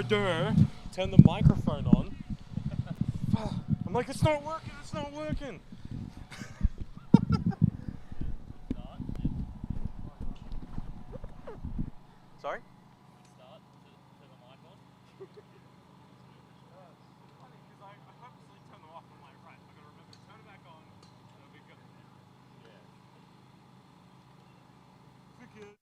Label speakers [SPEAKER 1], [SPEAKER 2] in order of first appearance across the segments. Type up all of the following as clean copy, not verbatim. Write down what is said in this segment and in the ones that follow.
[SPEAKER 1] turn the microphone on. I'm like, it's not working. Sorry?
[SPEAKER 2] Start, turn the mic on.
[SPEAKER 1] It's funny because I purposely turn them off on my right. I've got to remember to turn it back on and it'll be good.
[SPEAKER 2] Yeah.
[SPEAKER 1] Good.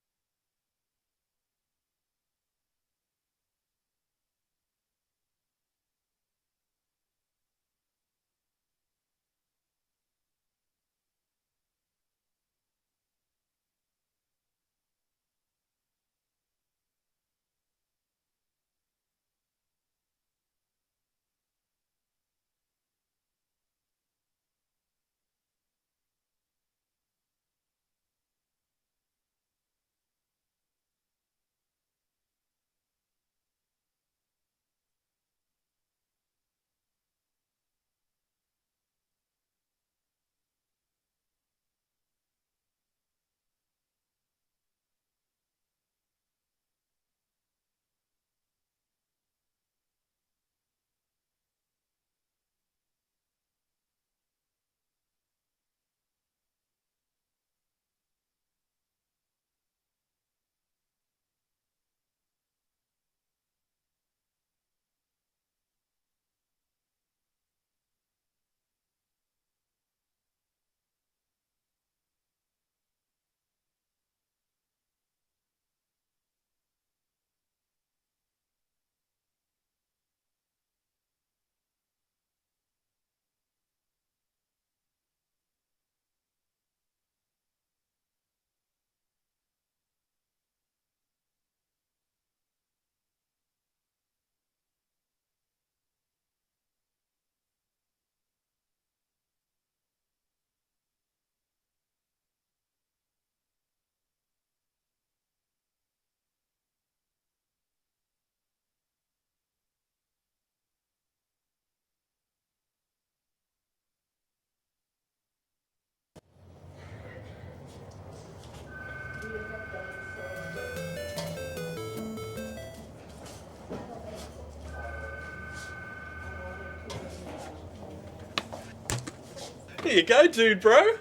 [SPEAKER 3] Here you go, dude, bro.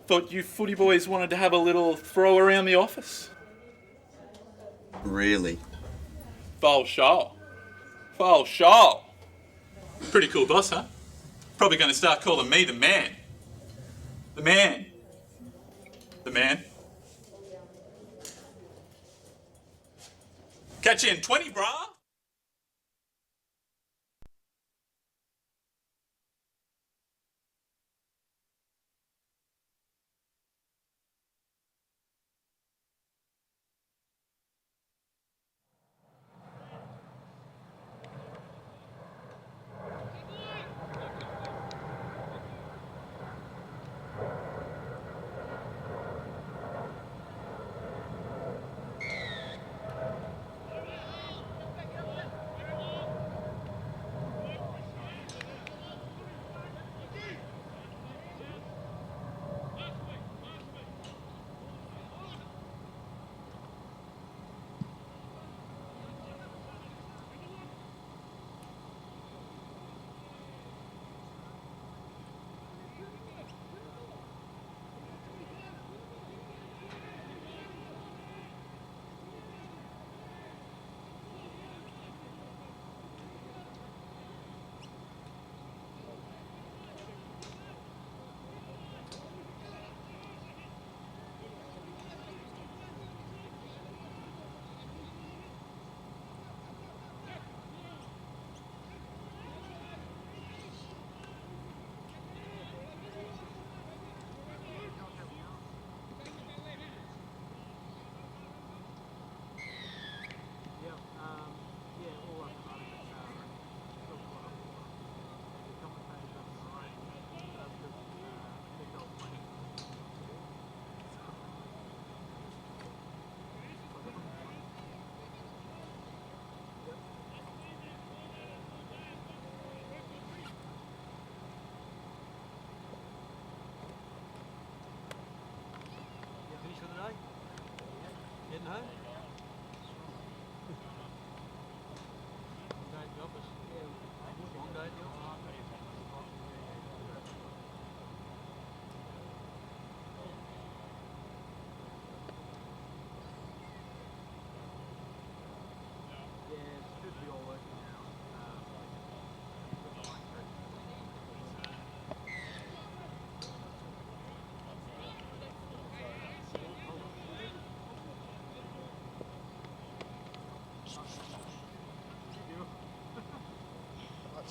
[SPEAKER 3] Thought you footy boys wanted to have a little throw around the office.
[SPEAKER 4] Really?
[SPEAKER 3] Foul show. Foul show. Pretty cool boss, huh? Probably going to start calling me the man. The man. The man. Catch you in 20, brah.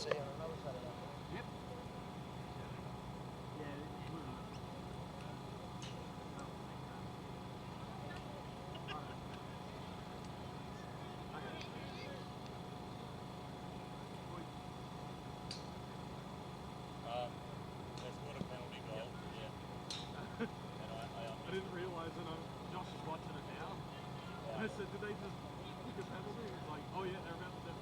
[SPEAKER 4] see you on another Saturday.
[SPEAKER 1] Yep. Yeah, it will.
[SPEAKER 2] They scored a penalty goal. Yeah. And
[SPEAKER 1] I didn't realise that Josh is watching it now. I said, did they just pick a penalty? He's like, oh yeah, they're about to do it.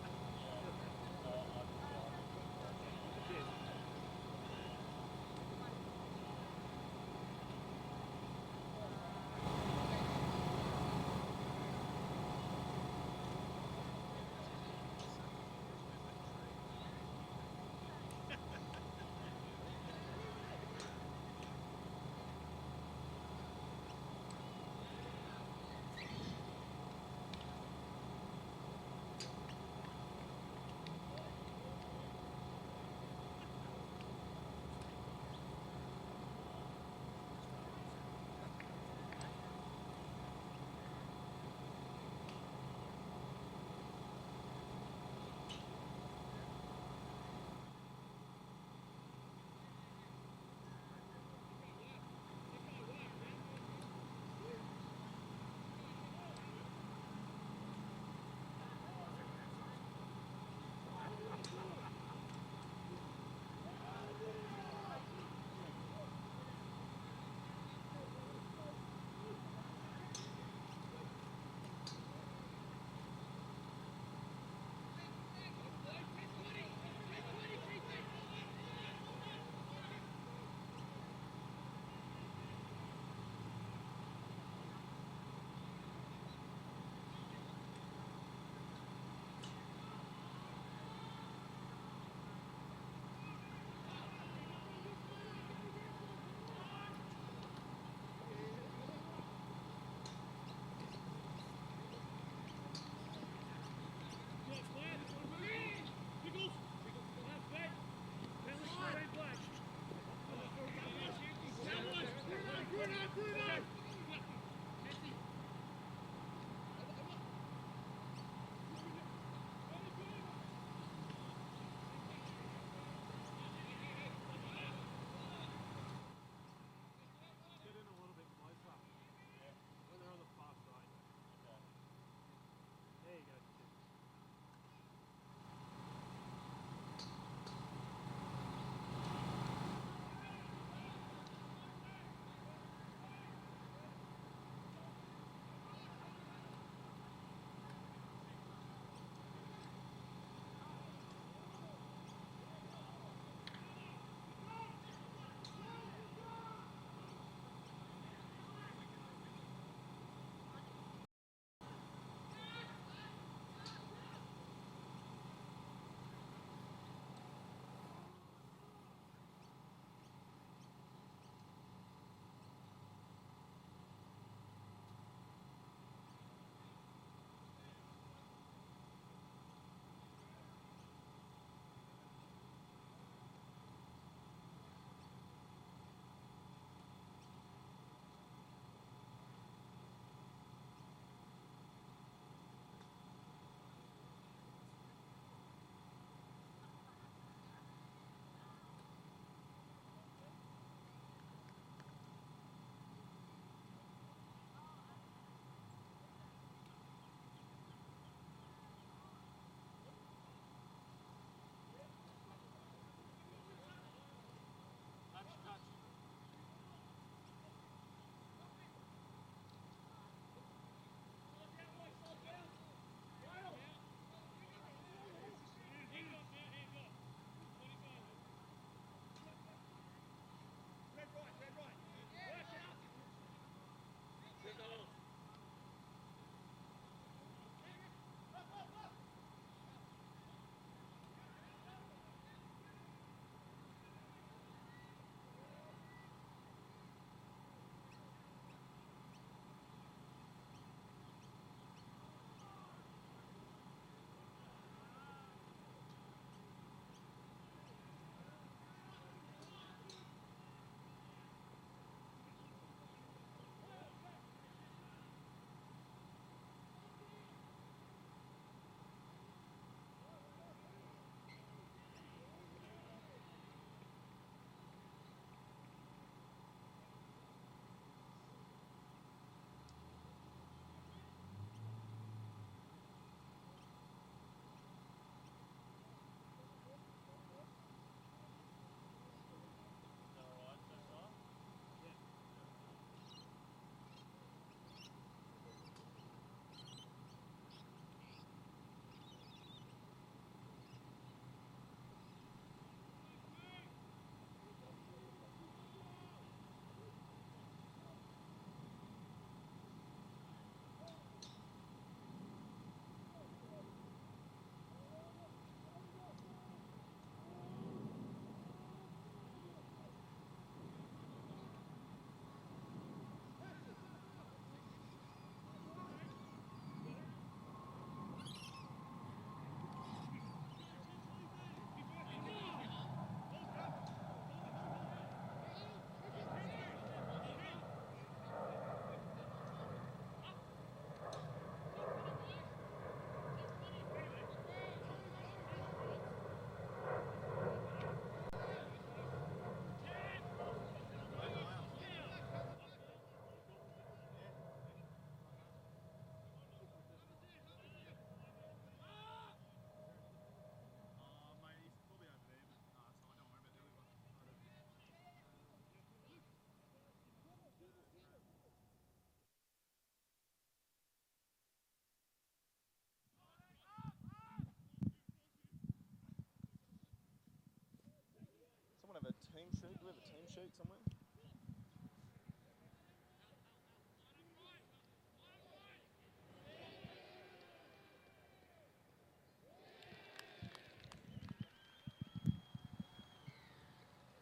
[SPEAKER 4] sheet somewhere?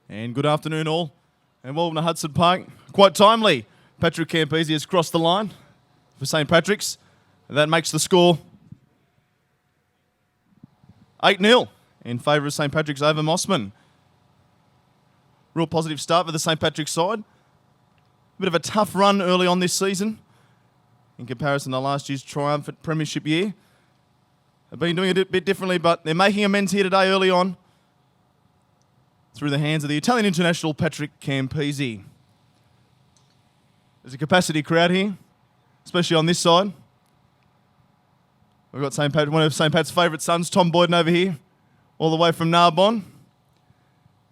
[SPEAKER 4] And good afternoon all, and welcome to Hudson Park. Quite timely, Patrick Campese has crossed the line for St. Patrick's, and that makes the score 8-0 in favour of St. Patrick's over Mossman. Real positive start for the St. Patrick's side. A bit of a tough run early on this season in comparison to last year's triumphant premiership year. They've been doing it a bit differently, but they're making amends here today early on through the hands of the Italian international Patrick Campese. There's a capacity crowd here, especially on this side. We've got St. Pat, one of St. Pat's favourite sons, Tom Boyden, over here, all the way from Narbonne.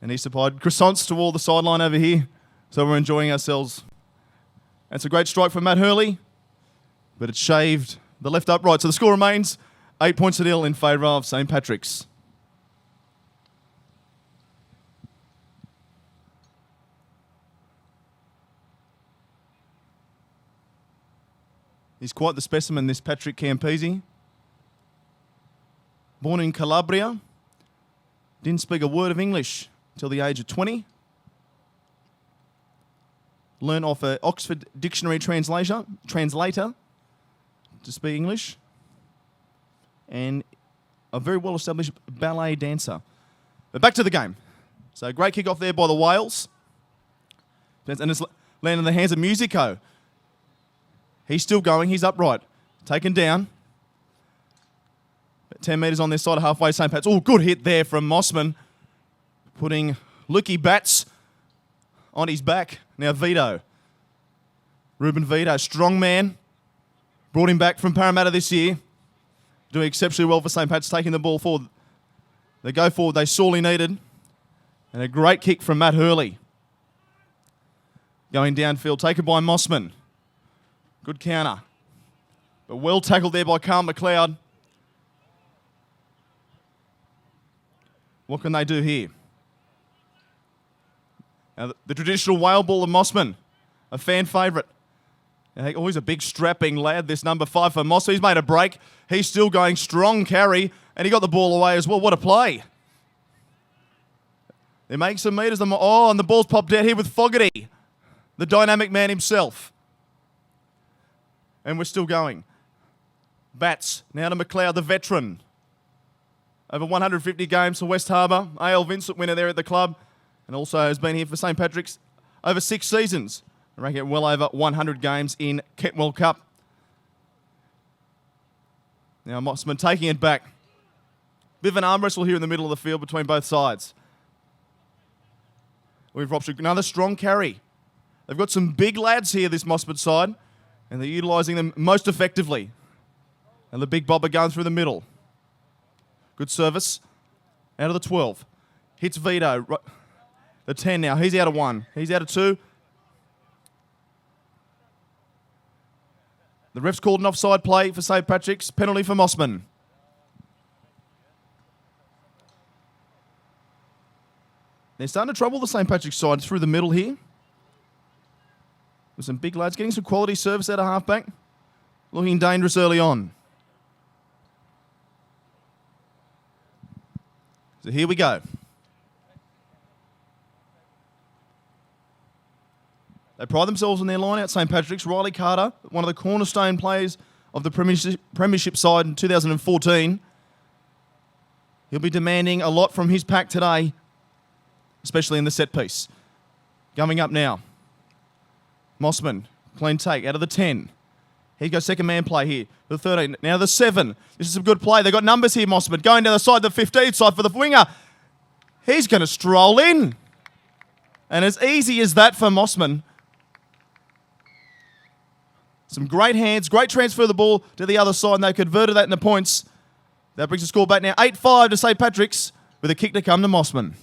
[SPEAKER 4] And he supplied croissants to all the sideline over here, so we're enjoying ourselves. And it's a great strike from Matt Hurley, but it's shaved the left upright. So the score remains 8 points to nil in favour of St. Patrick's. He's quite the specimen, this Patrick Campese. Born in Calabria, didn't speak a word of English until the age of 20. Learned off an Oxford Dictionary translator to speak English. And a very well-established ballet dancer. But back to the game. So great kick-off there by the Wales. And it's landed in the hands of Musico. He's still going. He's upright. Taken down. 10 metres on this side of halfway, St. Pat's. Oh, good hit there from Mossman. Putting Lukey Bats on his back. Now Vito. Ruben Vito, strong man. Brought him back from Parramatta this year. Doing exceptionally well for St. Pat's, taking the ball forward. They go forward, they sorely needed. And a great kick from Matt Hurley. Going downfield, taken by Mossman. Good counter. But well tackled there by Carl McLeod. What can they do here? Now, the traditional whale ball of Mossman, a fan favourite. Always a big strapping lad, this number 5 for Moss. He's made a break. He's still going strong carry, and he got the ball away as well. What a play. They're making some metres. Oh, and the ball's popped out here with Fogarty, the dynamic man himself. And we're still going. Bats, now to McLeod, the veteran. Over 150 games for West Harbour. A.L. Vincent winner there at the club. And also has been here for St. Patrick's over 6 seasons. I reckon well over 100 games in Kentwell Cup. Now Mossman taking it back. Bit of an arm wrestle here in the middle of the field between both sides. We've optioned another strong carry. They've got some big lads here, this Mossman side, and they're utilising them most effectively. And the big bobber going through the middle. Good service. Out of the 12. Hits Vito. The 10 now. He's out of 1. He's out of 2. The ref's called an offside play for St. Patrick's. Penalty for Mossman. They're starting to trouble the St. Patrick's side through the middle here. With some big lads getting some quality service out of halfback. Looking dangerous early on. So here we go. They pride themselves on their line out, St. Patrick's. Riley Carter, one of the cornerstone players of the premiership side in 2014. He'll be demanding a lot from his pack today, especially in the set piece. Coming up now. Mossman, clean take, out of the 10. Here goes second man play here. The 13, now the 7. This is some good play. They've got numbers here, Mossman. Going down the side, the 15 side for the winger. He's going to stroll in. And as easy as that for Mossman. Some great hands, great transfer of the ball to the other side, and they converted that into points. That brings the score back now 8-5 to St. Patrick's with a kick to come to Mossman.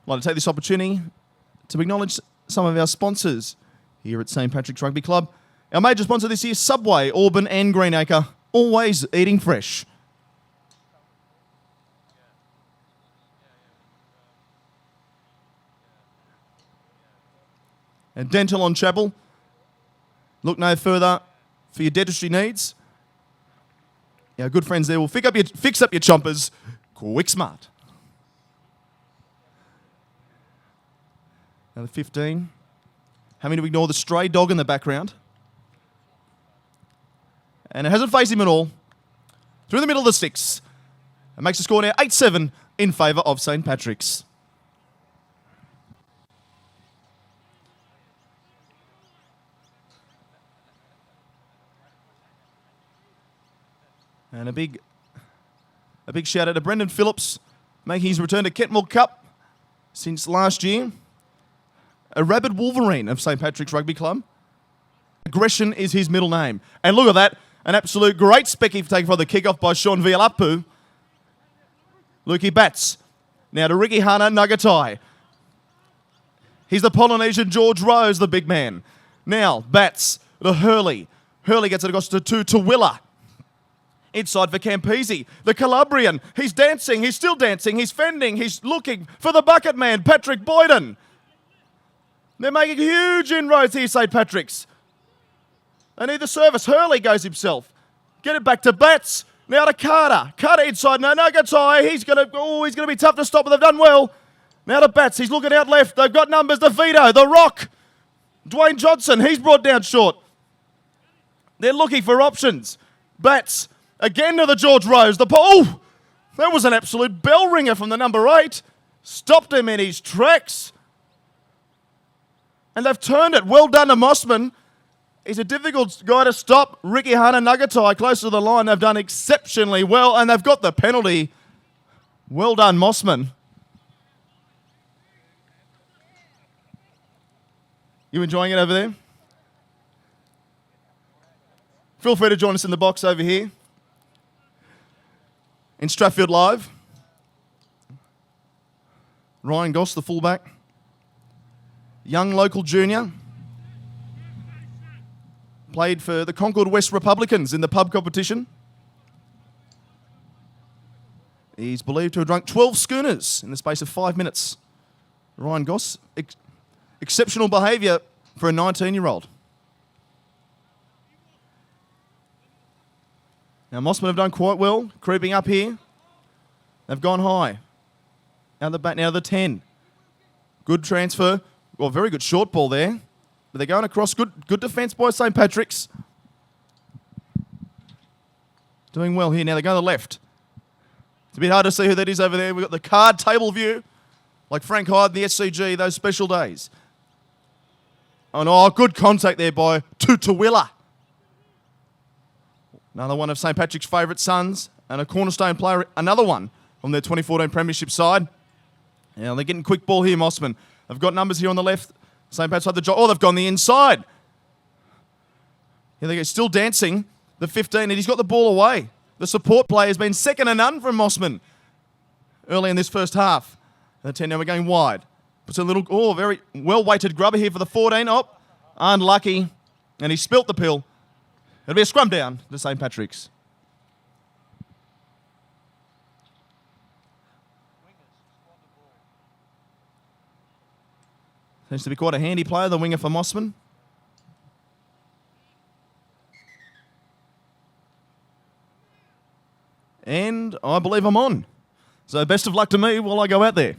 [SPEAKER 4] I'd like to take this opportunity to acknowledge some of our sponsors here at St. Patrick's Rugby Club. Our major sponsor this year, Subway, Auburn and Greenacre, always eating fresh. And Dental on Chapel. Look no further for your dentistry needs. Our good friends there will fix up your chompers quick smart. Another 15. Having to ignore the stray dog in the background. And it hasn't faced him at all. Through the middle of the sticks. It makes the score now 8-7 in favour of St. Patrick's. And a big shout out to Brendan Phillips, making his return to Kentmore Cup since last year. A rabid Wolverine of St. Patrick's Rugby Club. Aggression is his middle name. And look at that, an absolute great specky for taking from the kickoff by Sean Vialapu. Lukey bats. Now to Ricky Hana Nagatai. He's the Polynesian George Rose, the big man. Now bats to Hurley. Hurley gets it across to Tawilla. Inside for Campese, the Calabrian. He's dancing, he's still dancing, he's fending, he's looking for the bucket man, Patrick Boyden. They're making huge inroads here, St. Patrick's. They need the service. Hurley goes himself. Get it back to Bats. Now to Carter. Carter inside. No, Nagatai. He's gonna be tough to stop, but they've done well. Now to Bats. He's looking out left. They've got numbers. The Vito, the Rock. Dwayne Johnson. He's brought down short. They're looking for options. Bats. Again to the George Rose. Oh, that was an absolute bell ringer from the number 8. Stopped him in his tracks. And they've turned it. Well done to Mossman. He's a difficult guy to stop. Ricky Hana Nagatai close to the line. They've done exceptionally well, and they've got the penalty. Well done, Mossman. You enjoying it over there? Feel free to join us in the box over here. In Strathfield Live, Ryan Goss, the fullback. Young local junior. Played for the Concord West Republicans in the pub competition. He's believed to have drunk 12 schooners in the space of 5 minutes. Ryan Goss, exceptional behaviour for a 19-year-old. Now, Mossman have done quite well, creeping up here. They've gone high. Now the back, now the 10. Good transfer. Well, very good short ball there. But they're going across. Good defence by St. Patrick's. Doing well here. Now they go to the left. It's a bit hard to see who that is over there. We've got the card table view. Like Frank Hyde, the SCG, those special days. Oh, no, good contact there by Tutawilla. Another one of St. Patrick's favourite sons and a cornerstone player, another one from their 2014 Premiership side. Now they're getting quick ball here, Mossman. They've got numbers here on the left. St. Pat's had the job. Oh, they've gone the inside. Here they go, still dancing. The 15, and he's got the ball away. The support play has been second to none from Mossman early in this first half. And the 10 now we're going wide. Puts a little, very well-weighted grubber here for the 14. Oh, unlucky. And he spilt the pill. It'll be a scrum down to St. Patrick's. Seems to be quite a handy player, the winger for Mossman. And I believe I'm on. So best of luck to me while I go out there.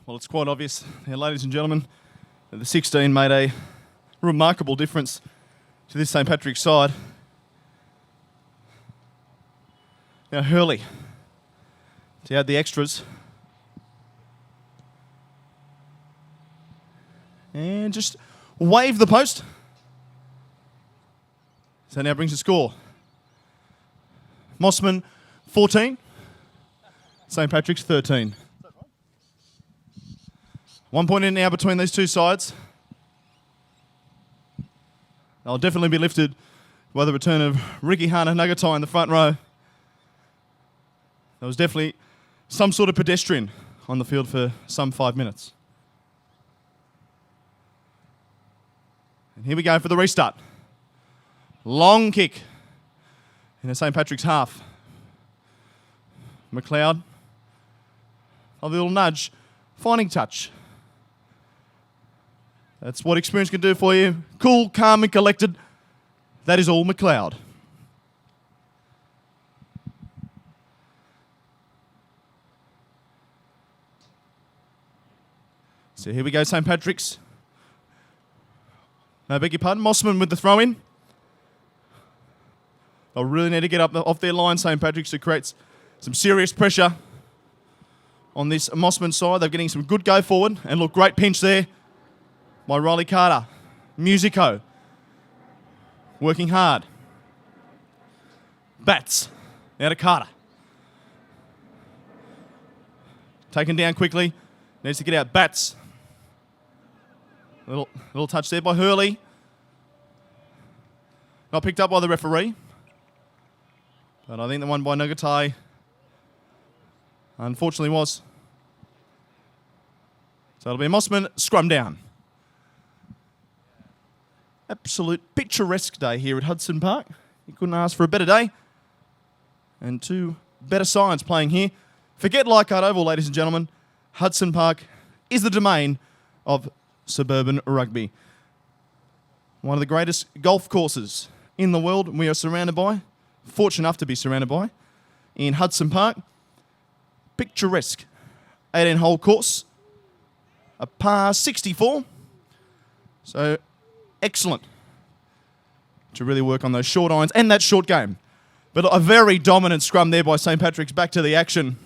[SPEAKER 4] Well, it's quite obvious, ladies and gentlemen, that the 16 made a remarkable difference to this St. Patrick's side. Now Hurley to add the extras. And just wave the post. So now brings the score. Mossman 14, St. Patrick's 13. 1 point in now between these two sides. They'll definitely be lifted by the return of Ricky Hana Nagatai in the front row. There was definitely some sort of pedestrian on the field for some 5 minutes. And here we go for the restart. Long kick in the St. Patrick's half. McLeod, a little nudge, finding touch. That's what experience can do for you. Cool, calm and collected. That is all McLeod. So here we go, St. Patrick's. No, beg your pardon, Mossman with the throw-in. They'll really need to get up off their line, St. Patrick's, to create some serious pressure on this Mossman side. They're getting some good go forward. And look, great pinch there by Riley Carter. Musico. Working hard. Bats. Out of Carter. Taken down quickly. Needs to get out. Bats. Little touch there by Hurley. Not picked up by the referee. But I think the one by Nagatai unfortunately was. So it'll be a Mossman scrum down. Absolute picturesque day here at Hudson Park. You couldn't ask for a better day. And two better sides playing here. Forget Leichhardt Oval, ladies and gentlemen. Hudson Park is the domain of Suburban Rugby. One of the greatest golf courses in the world we are surrounded by. Fortunate enough to be surrounded by. In Hudson Park. Picturesque 18-hole course. A par 64. So excellent to really work on those short irons and that short game. But a very dominant scrum there by St. Patrick's. Back to the action.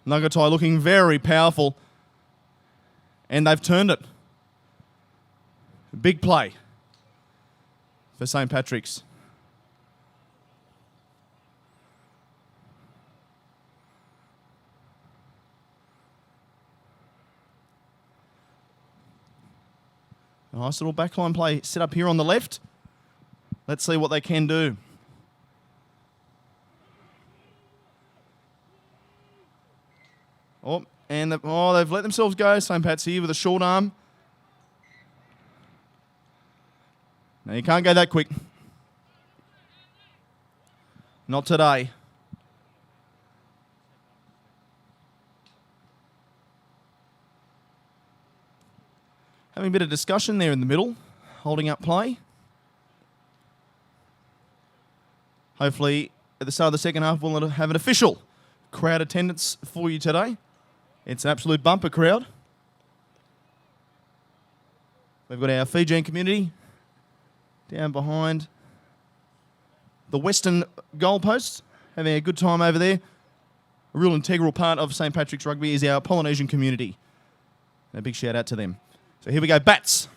[SPEAKER 4] Nagatai looking very powerful. And they've turned it. Big play for St. Patrick's. A nice little backline play set up here on the left. Let's see what they can do. Oh, and they've let themselves go. St. Pat's here with a short arm. Now you can't go that quick. Not today. Having a bit of discussion there in the middle, holding up play. Hopefully, at the start of the second half, we'll have an official crowd attendance for you today. It's an absolute bumper crowd. We've got our Fijian community down behind the western goalposts, having a good time over there. A real integral part of St. Patrick's Rugby is our Polynesian community. A big shout out to them. So here we go, Bats.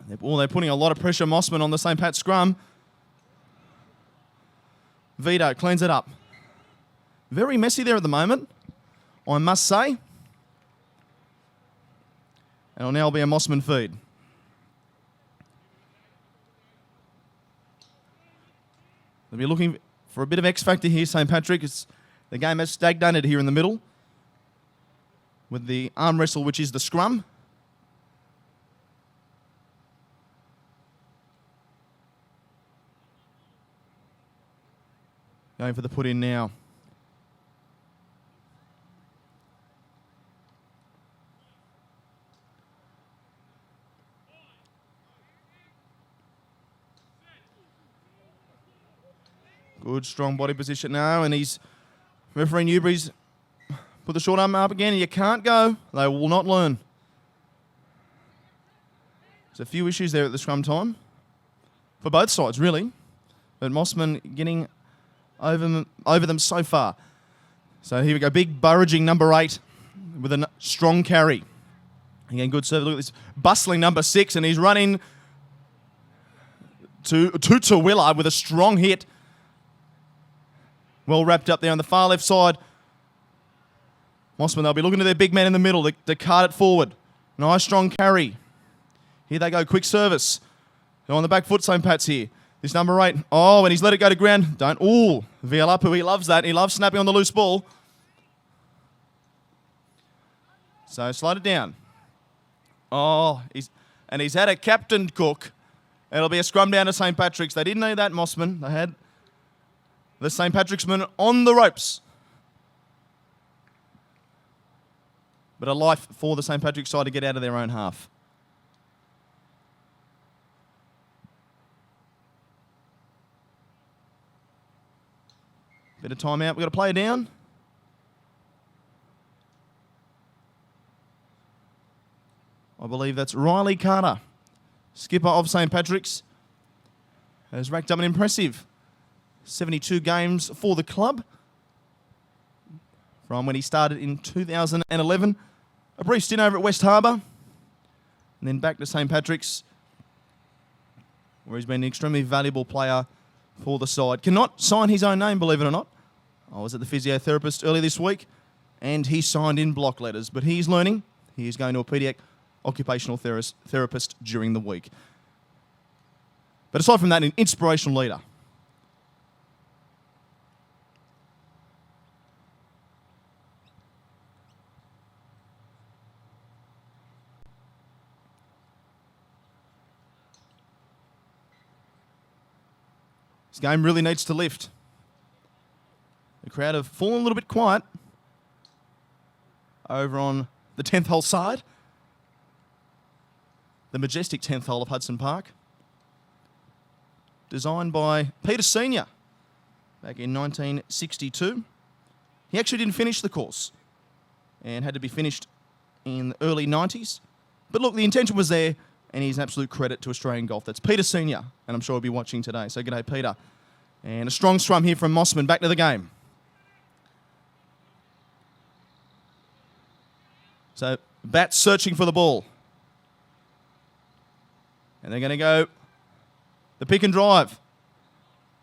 [SPEAKER 4] They're putting a lot of pressure, Mossman, on the St. Pat scrum. Vito cleans it up. Very messy there at the moment, I must say. And it'll now be a Mossman feed. They'll be looking for a bit of X factor here, St. Patrick. The game has stagnated here in the middle with the arm wrestle, which is the scrum. Going for the put in now. Good, strong body position now, and referee Newbury's Put the short arm up again. You can't go. They will not learn. There's a few issues there at the scrum time. For both sides, really. But Mossman getting over them so far. So here we go. Big Burridging, number 8, with a strong carry. Again, good service. Look at this bustling number 6, and he's running to Tawilla with a strong hit. Well wrapped up there on the far left side. Mossman, they'll be looking to their big man in the middle to cart it forward. Nice strong carry. Here they go, quick service. Go on the back foot, St. Pat's here. This number 8. Oh, and he's let it go to ground. Don't. Ooh, Vialapu, he loves that. He loves snapping on the loose ball. So slide it down. Oh, he's had a captain cook. It'll be a scrum down to St. Patrick's. They didn't need that, Mossman. They had the St. Patrick's men on the ropes. But a life for the St. Patrick's side to get out of their own half. Bit of time out. We've got to play it down. I believe that's Riley Carter, skipper of St. Patrick's, has racked up an impressive 72 games for the club from when he started in 2011. A brief stint over at West Harbour, and then back to St. Patrick's, where he's been an extremely valuable player for the side. Cannot sign his own name, believe it or not. I was at the physiotherapist earlier this week, and he signed in block letters. But he's learning. He is going to a paediatric occupational therapist during the week. But aside from that, an inspirational leader. This game really needs to lift. The crowd have fallen a little bit quiet over on the 10th hole side. The majestic 10th hole of Hudson Park. Designed by Peter Senior back in 1962. He actually didn't finish the course and had to be finished in the early 90s. But look, the intention was there, and he's an absolute credit to Australian golf. That's Peter Senior, and I'm sure he'll be watching today. So g'day, Peter. And a strong scrum here from Mossman. Back to the game. So Bats searching for the ball. And they're going to go the pick and drive.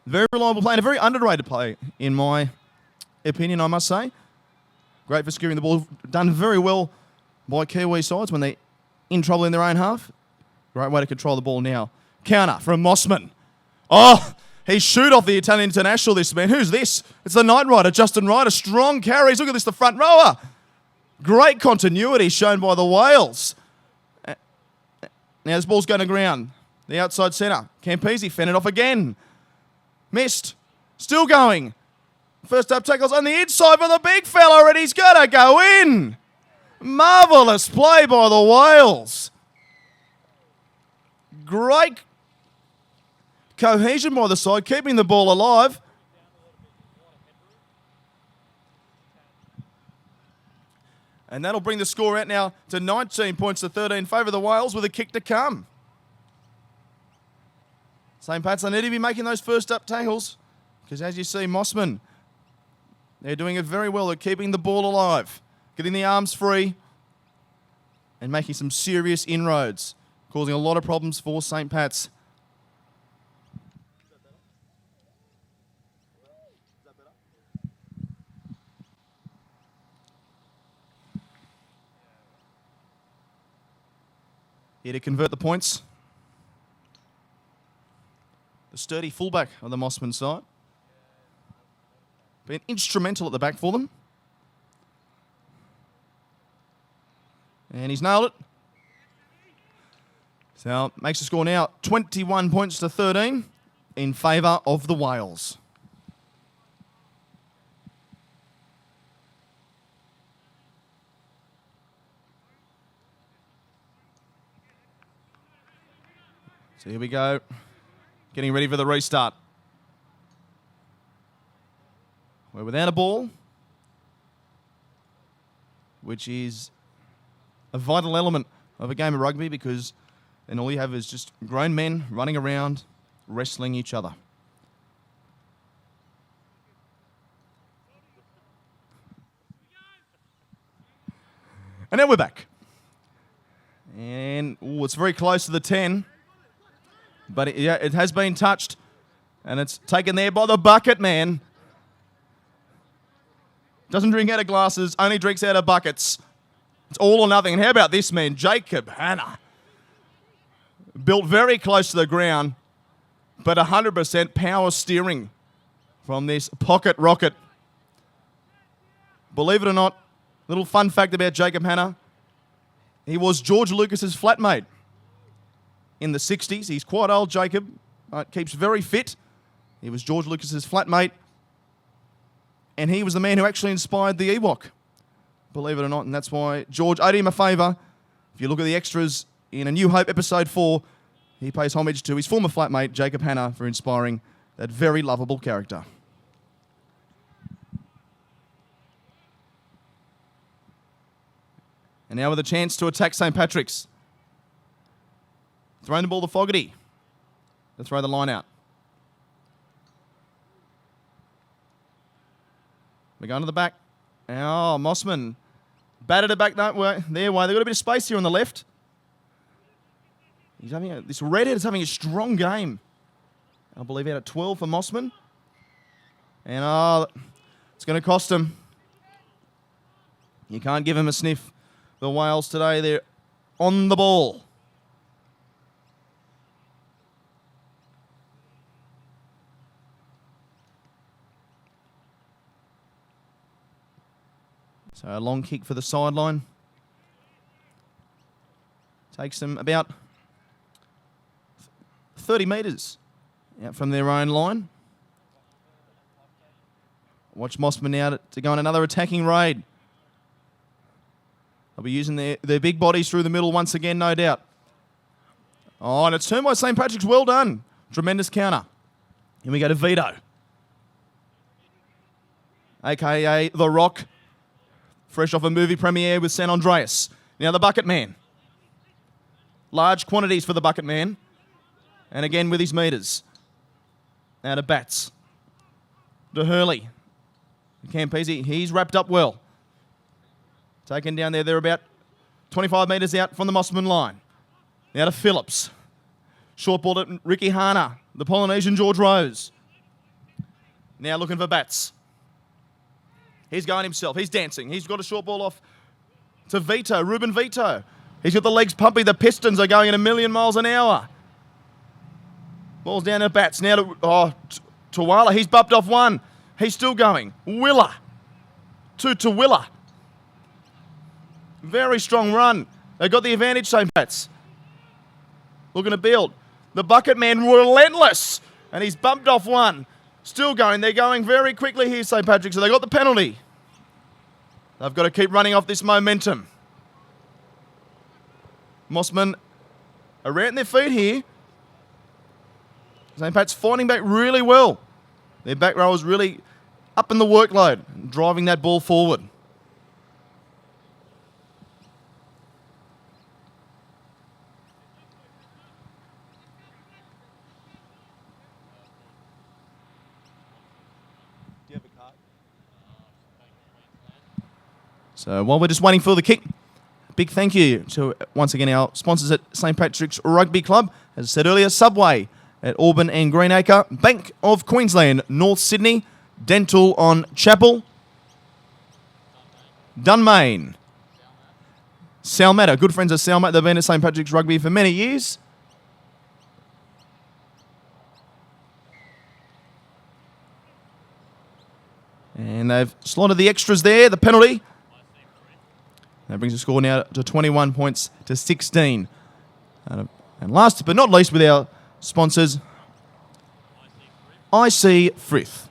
[SPEAKER 4] Very reliable play and a very underrated play, in my opinion, I must say. Great for securing the ball. Done very well by Kiwi sides when they're in trouble in their own half. Great way to control the ball now. Counter from Mossman. Oh, he's shoot off the Italian international, this man. Who's this? It's the Knight Rider, Justin Ryder. Strong carries. Look at this, the front rower. Great continuity shown by the Whales. Now this ball's going to ground. The outside centre. Campese fended off again. Missed. Still going. First up tackles on the inside for the big fella, and he's going to go in. Marvellous play by the Whales. Great cohesion by the side, keeping the ball alive. And that'll bring the score out now to 19 points to 13 in favour of the Whales with a kick to come. St. Pat's, they need to be making those first up tackles because as you see, Mossman, they're doing it very well. They're keeping the ball alive, getting the arms free and making some serious inroads, causing a lot of problems for St. Pat's. Here to convert the points. The sturdy fullback of the Mossman side. Been instrumental at the back for them. And he's nailed it. So makes the score now 21 points to 13 in favour of the Whales. So here we go. Getting ready for the restart. We're without a ball. which is a vital element of a game of rugby because then all you have is just grown men running around, wrestling each other. And now we're back. And it's very close to the 10. But it has been touched. And it's taken there by the bucket man. Doesn't drink out of glasses, only drinks out of buckets. It's all or nothing. And how about this man, Jacob Hanna? Built very close to the ground, but 100% power steering from this pocket rocket. Believe it or not, little fun fact about Jacob Hanna. He was George Lucas's flatmate in the 60s. He's quite old, Jacob, but keeps very fit. He was George Lucas's flatmate, and he was the man who actually inspired the Ewok, believe it or not, and that's why George owed him a favour. If you look at the extras in A New Hope Episode 4, he pays homage to his former flatmate, Jacob Hanna, for inspiring that very lovable character. And now with a chance to attack St. Patrick's. Throwing the ball to Fogarty to throw the line out. We're going to the back. Oh, Mossman batted it back that way. Their way. They've got a bit of space here on the left. He's having this redhead is having a strong game. I believe out at 12 for Mossman. And it's going to cost him. You can't give him a sniff. The Whales today, they're on the ball. So a long kick for the sideline. Takes them about 30 metres out from their own line. Watch Mossman now to go on another attacking raid. They'll be using their big bodies through the middle once again, no doubt. Oh, and it's turned by St. Patrick's. Well done. Tremendous counter. Here we go to Vito. A.K.A. The Rock. Fresh off a movie premiere with San Andreas. Now the bucket man. Large quantities for the bucket man. And again with his metres. Now to Bats. To Hurley. Campese, he's wrapped up well. Taken down there. They're about 25 metres out from the Mossman line. Now to Phillips. Short ball to Ricky Hana. The Polynesian George Rose. Now looking for Bats. He's going himself. He's dancing. He's got a short ball off to Vito. Ruben Vito. He's got the legs pumpy. The Pistons are going at 1,000,000 miles an hour. Ball's down to Bats. Now to Tuwala. He's bumped off one. He's still going. Willa. To Willa. Very strong run. They got the advantage, St. Pat's. Looking to build. The bucket man relentless. And he's bumped off one. Still going. They're going very quickly here, St. Patrick's. So they got the penalty. They've got to keep running off this momentum. Mossman around their feet here. St. Pat's fighting back really well. Their back row is really up in the workload, driving that ball forward. So while we're just waiting for the kick, big thank you to, once again, our sponsors at St. Patrick's Rugby Club. As I said earlier, Subway at Auburn and Greenacre, Bank of Queensland, North Sydney, Dental on Chapel, Dunmayne, Salmatter, good friends of Salmatter. They've been at St. Patrick's Rugby for many years. And they've slotted the extras there, the penalty. That brings the score now to 21 points to 16. And last but not least with our sponsors, IC Frith.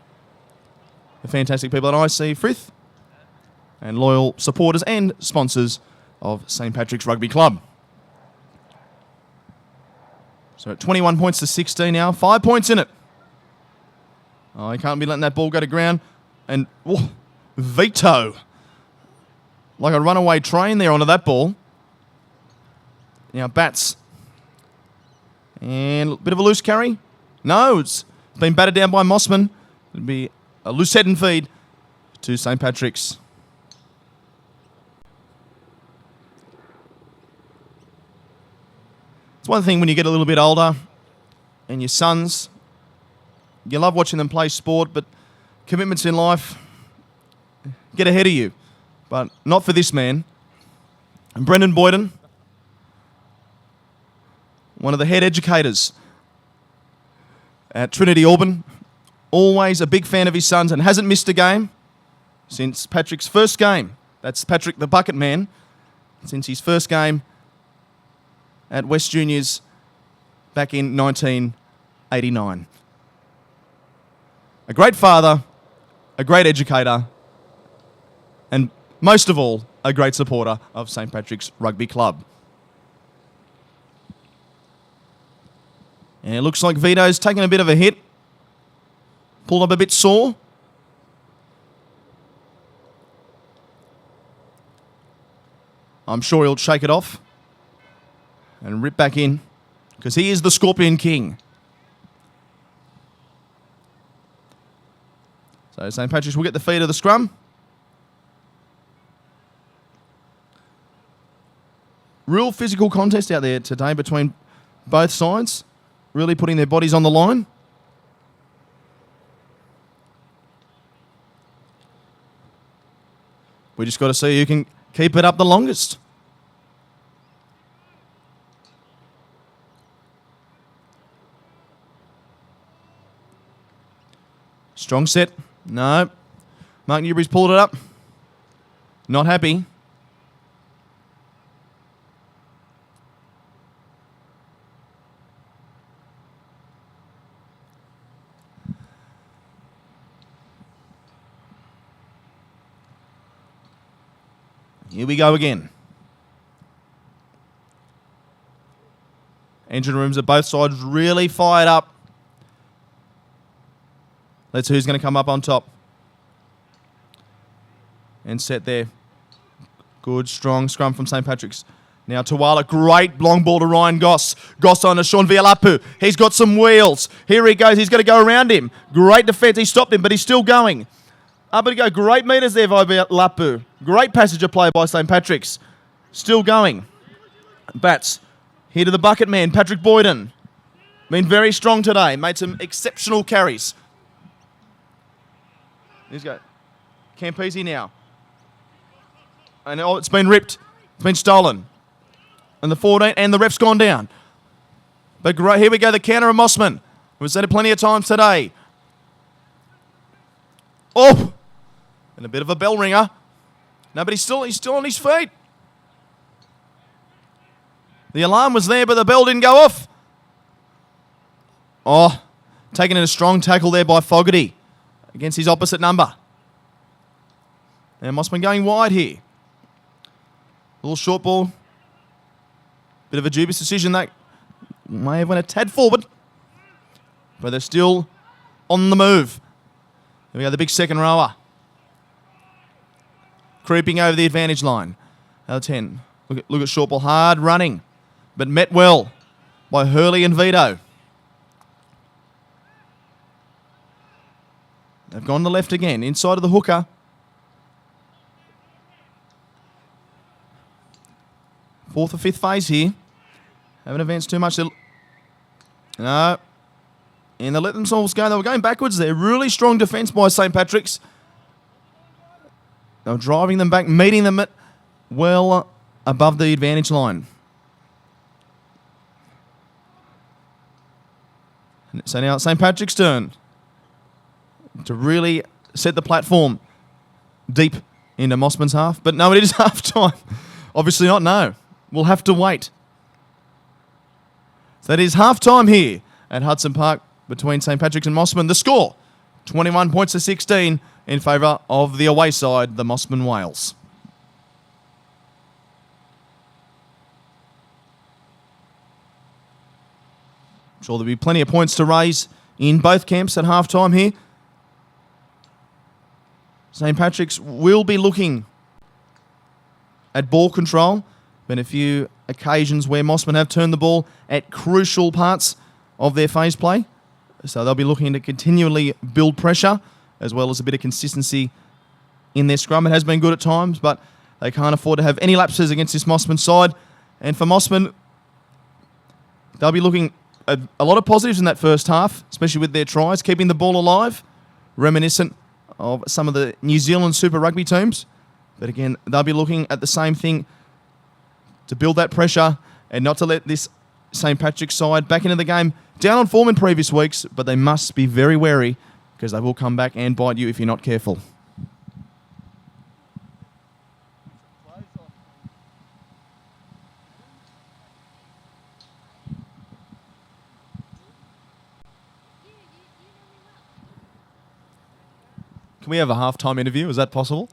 [SPEAKER 4] The fantastic people at IC Frith and loyal supporters and sponsors of St. Patrick's Rugby Club. So at 21 points to 16 now, 5 points in it. Oh, he can't be letting that ball go to ground. And Vito. like a runaway train there onto that ball. Now bats. And a bit of a loose carry. No, it's been batted down by Mossman. It'll be a loose head and feed to St. Patrick's. It's one thing when you get a little bit older and your sons, you love watching them play sport, but commitments in life get ahead of you. But not for this man. And Brendan Boyden, one of the head educators at Trinity Auburn, always a big fan of his sons and hasn't missed a game since Patrick's first game. That's Patrick the Bucket Man, since his first game at West Juniors back in 1989. A great father, a great educator, and most of all, a great supporter of St. Patrick's Rugby Club. And it looks like Vito's taken a bit of a hit. Pulled up a bit sore. I'm sure he'll shake it off and rip back in, because he is the Scorpion King. So St. Patrick's will get the feed of the scrum. Real physical contest out there today between both sides, really putting their bodies on the line. We just got to see who can keep it up the longest. Strong set. No. Mark Newbury's pulled it up. Not happy. Here we go again. Engine rooms at both sides really fired up. Let's see who's going to come up on top. And set there. Good, strong scrum from St. Patrick's. Now Tawala, great long ball to Ryan Goss. Goss on to Sean Vialapu. He's got some wheels. Here he goes. He's going to go around him. Great defence. He stopped him, but he's still going. Up and go. Great meters there by Vialapu. Great passage of play by St. Patrick's. Still going. Bats. Here to the bucket man, Patrick Boyden. Been very strong today. Made some exceptional carries. Here's go. Campese now. And it's been ripped. It's been stolen. And the 14, and the ref's gone down. But great, here we go, the counter of Mossman. We've said it plenty of times today. Oh! And a bit of a bell ringer. No, but he's still on his feet. The alarm was there, but the bell didn't go off. Oh, taken in a strong tackle there by Fogarty against his opposite number. And Mossman going wide here. A little short ball. Bit of a dubious decision. That may have went a tad forward. But they're still on the move. Here we go, the big second rower. Creeping over the advantage line. Out 10. Look at short ball. Hard running. But met well by Hurley and Vito. They've gone to left again. Inside of the hooker. Fourth or fifth phase here. Haven't advanced too much. No. And they let themselves go. They were going backwards there. Really strong defence by St. Patrick's. They were driving them back, meeting them at well above the advantage line. So now it's St. Patrick's turn to really set the platform deep into Mossman's half. But no, it is half time. Obviously not, no. We'll have to wait. So that is half time here at Hudson Park between St. Patrick's and Mossman. The score, 21 points to 16 in favour of the away side, the Mossman Whales. I'm sure there'll be plenty of points to raise in both camps at half time here. St. Patrick's will be looking at ball control. Been a few occasions where Mossman have turned the ball at crucial parts of their phase play. So they'll be looking to continually build pressure as well as a bit of consistency in their scrum. It has been good at times, but they can't afford to have any lapses against this Mossman side. And for Mossman, they'll be looking at a lot of positives in that first half, especially with their tries, keeping the ball alive, reminiscent of some of the New Zealand Super Rugby teams. But again, they'll be looking at the same thing to build that pressure and not to let this St. Patrick's side back into the game. Down on form in previous weeks, but they must be very wary because they will come back and bite you if you're not careful. Can we have a halftime interview? Is that possible?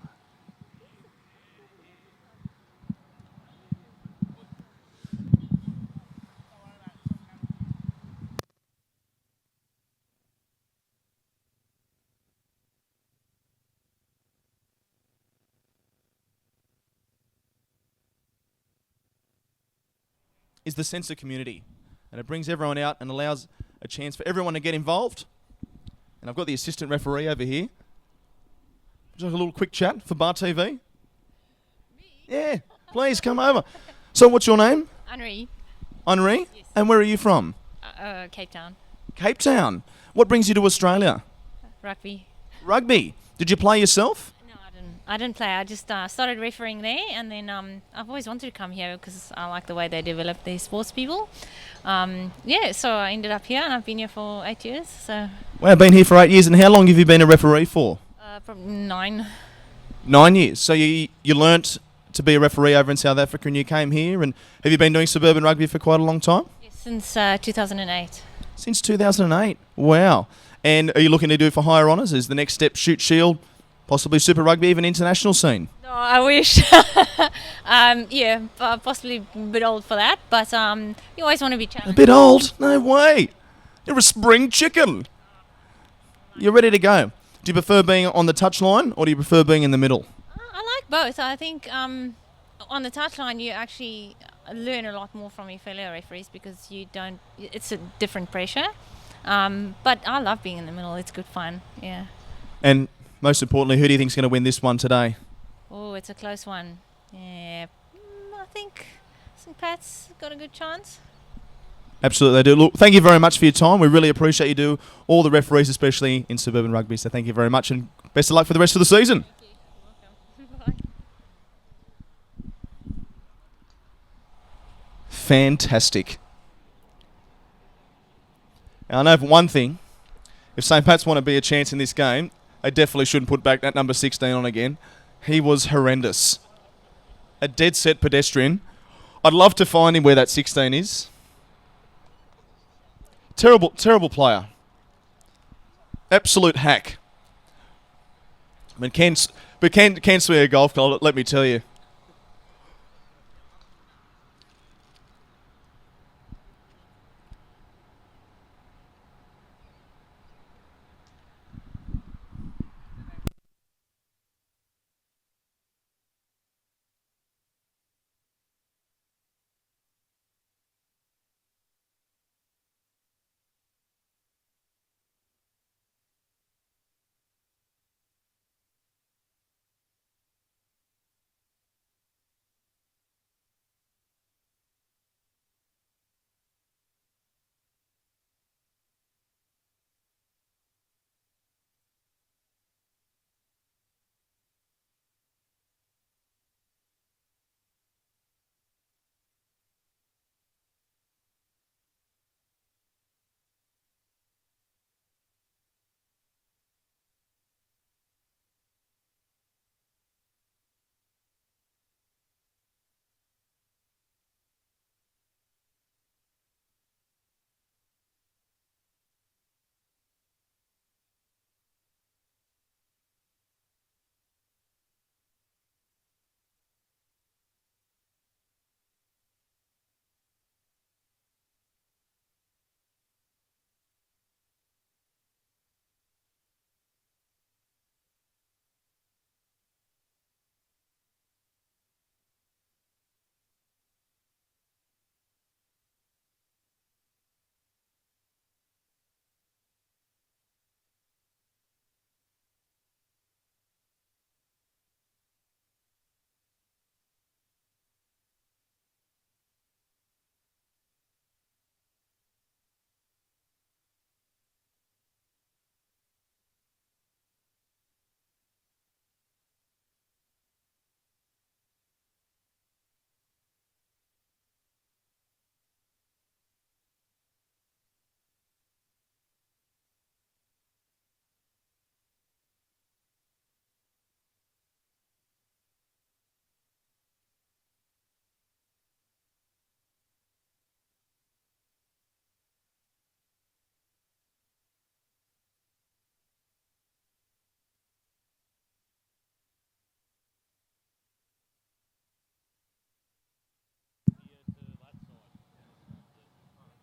[SPEAKER 4] Is the sense of community. And it brings everyone out and allows a chance for everyone to get involved. And I've got the assistant referee over here. Just a little quick chat for Bar TV. Me? Yeah, please come over. So what's your name?
[SPEAKER 5] Henri.
[SPEAKER 4] Henri?
[SPEAKER 5] Yes.
[SPEAKER 4] And where are you from?
[SPEAKER 5] Cape Town.
[SPEAKER 4] Cape Town. What brings you to Australia?
[SPEAKER 5] Rugby.
[SPEAKER 4] Rugby. Did you play yourself?
[SPEAKER 5] No, I didn't. I didn't play. I just started refereeing there, and then I've always wanted to come here because I like the way they develop their sports people. So I ended up here, and I've been here for 8 years. So.
[SPEAKER 4] Well, I've been here for 8 years. And how long have you been a referee for?
[SPEAKER 5] Probably 9.
[SPEAKER 4] 9 years. So you learnt to be a referee over in South Africa and you came here. And have you been doing suburban rugby for quite a long time?
[SPEAKER 5] Yes, since 2008.
[SPEAKER 4] Since 2008. Wow. And are you looking to do for higher honours? Is the next step shoot shield, possibly Super Rugby, even international scene?
[SPEAKER 5] No, I wish. Possibly a bit old for that, but you always want to be
[SPEAKER 4] A
[SPEAKER 5] challenged.
[SPEAKER 4] bit old? No way. You're a spring chicken. You're ready to go. Do you prefer being on the touchline or do you prefer being in the middle?
[SPEAKER 5] I like both. I think on the touchline you actually learn a lot more from your fellow referees because it's a different pressure. But I love being in the middle. It's good fun. Yeah.
[SPEAKER 4] And most importantly, who do you think's going to win this one today?
[SPEAKER 5] Oh, it's a close one. Yeah. I think St. Pat's got a good chance.
[SPEAKER 4] Absolutely, they do. Look, thank you very much for your time. We really appreciate you do all the referees, especially in suburban rugby. So thank you very much and best of luck for the rest of the season.
[SPEAKER 5] Thank you. You're welcome. Bye.
[SPEAKER 4] Fantastic. Now, I know for one thing, if St. Pat's want to be a chance in this game, they definitely shouldn't put back that number 16 on again. He was horrendous. A dead set pedestrian. I'd love to find him where that 16 is. Terrible player. Absolute hack. I mean, can swing a golf club, let me tell you.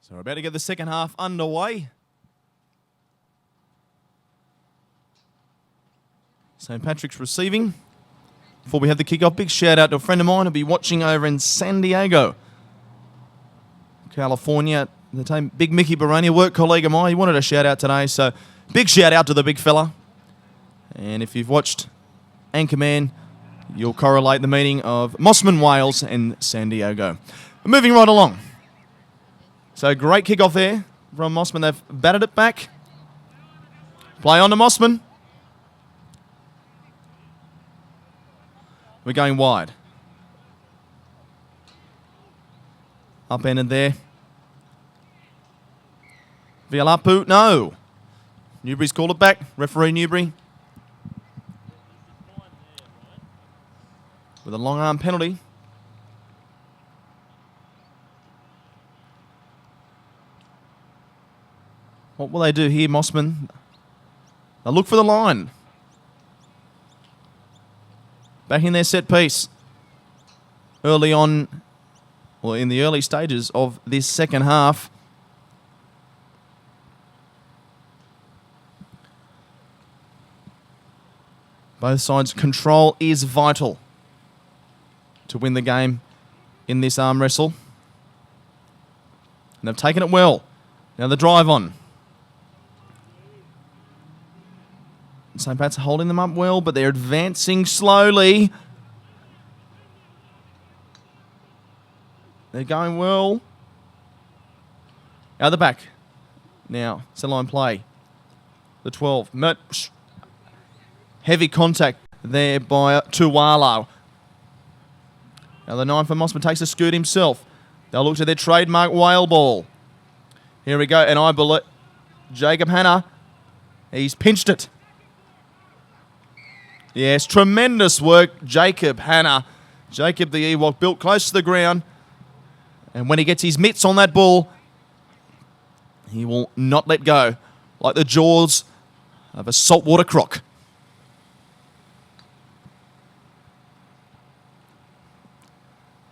[SPEAKER 4] So we're about to get the second half underway. St. Patrick's receiving. Before we have the kickoff, big shout out to a friend of mine who'll be watching over in San Diego, California. The team, Big Mickey Baroni, a work colleague of mine. He wanted a shout out today, so big shout out to the big fella. And if you've watched Anchorman, you'll correlate the meeting of Mossman, Wales and San Diego. Moving right along. So great kickoff there from Mossman. They've batted it back. Play on to Mossman. We're going wide. Upended there. Vialapu, no. Newbury's called it back. Referee Newbury. With a long arm penalty. What will they do here, Mossman? They'll look for the line. Back in their set piece. Early on, or in the early stages of this second half. Both sides' control is vital to win the game in this arm wrestle. And they've taken it well. Now the drive on. St. Pat's holding them up well, but they're advancing slowly. They're going well. Out the back. Now, centre-line play. The 12. Heavy contact there by Tuwalo. Now the 9 for Mossman takes a scoot himself. They'll look to their trademark whale ball. Here we go, and I believe Jacob Hanna, he's pinched it. Yes, tremendous work, Jacob Hanna. Jacob the Ewok built close to the ground. And when he gets his mitts on that ball, he will not let go, like the jaws of a saltwater croc.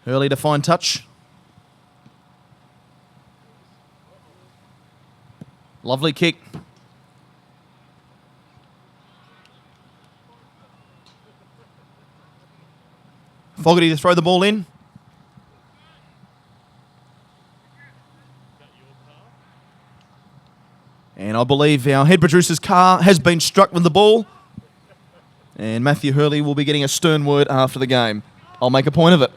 [SPEAKER 4] Early to find touch. Lovely kick. Fogarty to throw the ball in. And I believe our head producer's car has been struck with the ball. And Matthew Hurley will be getting a stern word after the game. I'll make a point of it.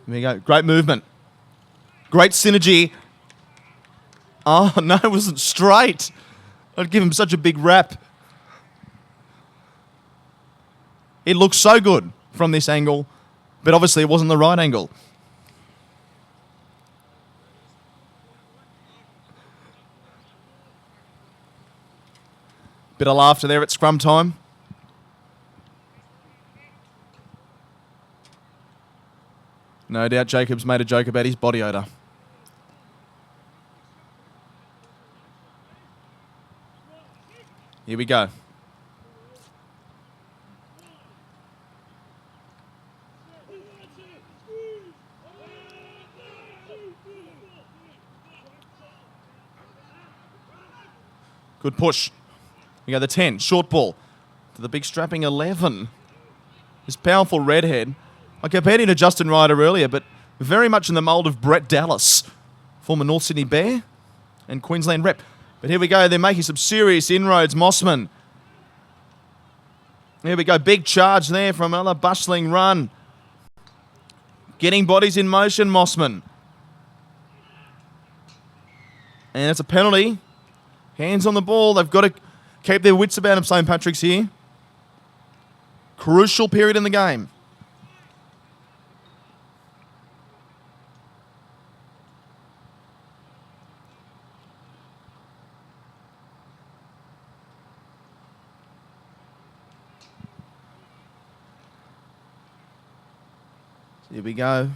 [SPEAKER 4] There we go. Great movement. Great synergy. Oh, no, it wasn't straight. I'd give him such a big rap. It looks so good from this angle, but obviously it wasn't the right angle. Bit of laughter there at scrum time. No doubt Jacob's made a joke about his body odour. Here we go. Good push. We go the 10, short ball to the big strapping 11. This powerful redhead. I compared him to Justin Ryder earlier, but very much in the mould of Brett Dallas, former North Sydney Bear and Queensland rep. But here we go, they're making some serious inroads, Mossman. Here we go, big charge there from another bustling run. Getting bodies in motion, Mossman. And it's a penalty. Hands on the ball, they've got to keep their wits about them, St. Patrick's here. Crucial period in the game. Here we go.